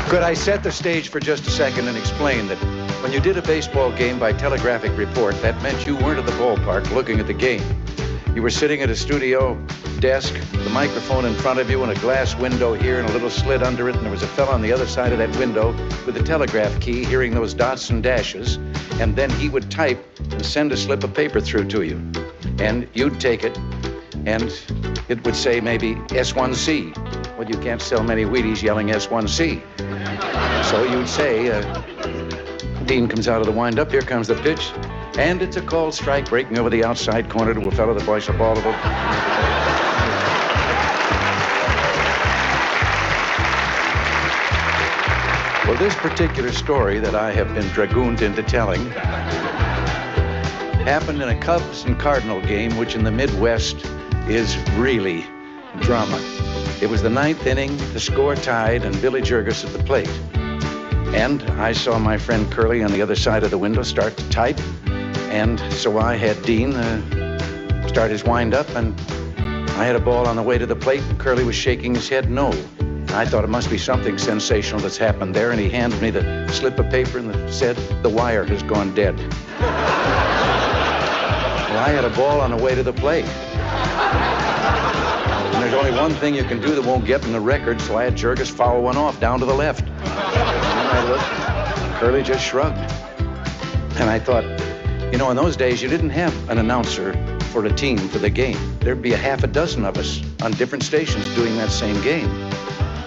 Could I set the stage for just a second and explain that when you did a baseball game by telegraphic report, that meant you weren't at the ballpark looking at the game. You were sitting at a studio desk, the microphone in front of you and a glass window here and a little slit under it, and there was a fella on the other side of that window with a telegraph key hearing those dots and dashes, and then he would type and send a slip of paper through to you. And you'd take it, and it would say maybe S1C. Well, you can't sell many Wheaties yelling S1C. So you'd say, Dean comes out of the windup, here comes the pitch, and it's a called strike breaking over the outside corner to a fellow that boys a ball to the... Well, this particular story that I have been dragooned into telling happened in a Cubs and Cardinal game, which in the Midwest is really drama. It was the ninth inning, the score tied, and Billy Jurgis at the plate. And I saw my friend Curly on the other side of the window start to type, and so I had Dean start his wind-up, and I had a ball on the way to the plate, and Curly was shaking his head no. I thought it must be something sensational that's happened there, and he handed me the slip of paper and said, "The wire has gone dead." Well, I had a ball on the way to the plate. And there's only one thing you can do that won't get in the record, so I had Jurgis foul one off down to the left. And I looked, Curly just shrugged. And I thought, you know, in those days, you didn't have an announcer for a team for the game. There'd be a half a dozen of us on different stations doing that same game.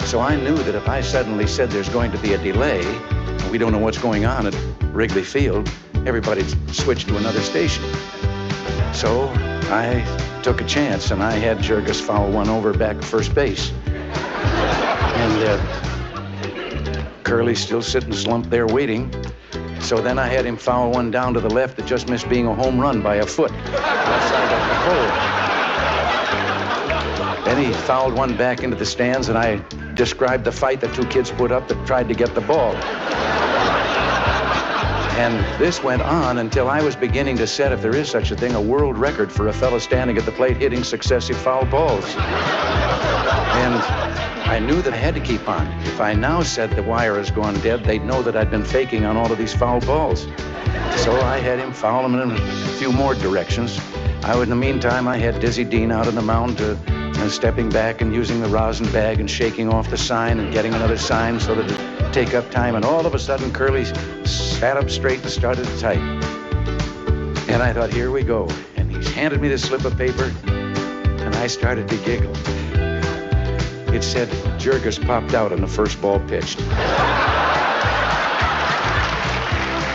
So I knew that if I suddenly said there's going to be a delay, and we don't know what's going on at Wrigley Field, everybody'd switch to another station. So I took a chance, and I had Jurgis foul one over back at first base. And Curly's still sitting slumped there waiting. So then I had him foul one down to the left that just missed being a home run by a foot outside of the hole. Then he fouled one back into the stands, and I described the fight the two kids put up that tried to get the ball. And this went on until I was beginning to set, if there is such a thing, a world record for a fellow standing at the plate hitting successive foul balls. And I knew that I had to keep on. If I now said the wire has gone dead, they'd know that I'd been faking on all of these foul balls. So I had him foul them in a few more directions. In the meantime, I had Dizzy Dean out on the mound stepping back and using the rosin bag and shaking off the sign and getting another sign so that it'd take up time. And all of a sudden, Curly sat up straight and started to type. And I thought, here we go. And he's handed me this slip of paper, and I started to giggle. It said, Jurgis popped out on the first ball pitched.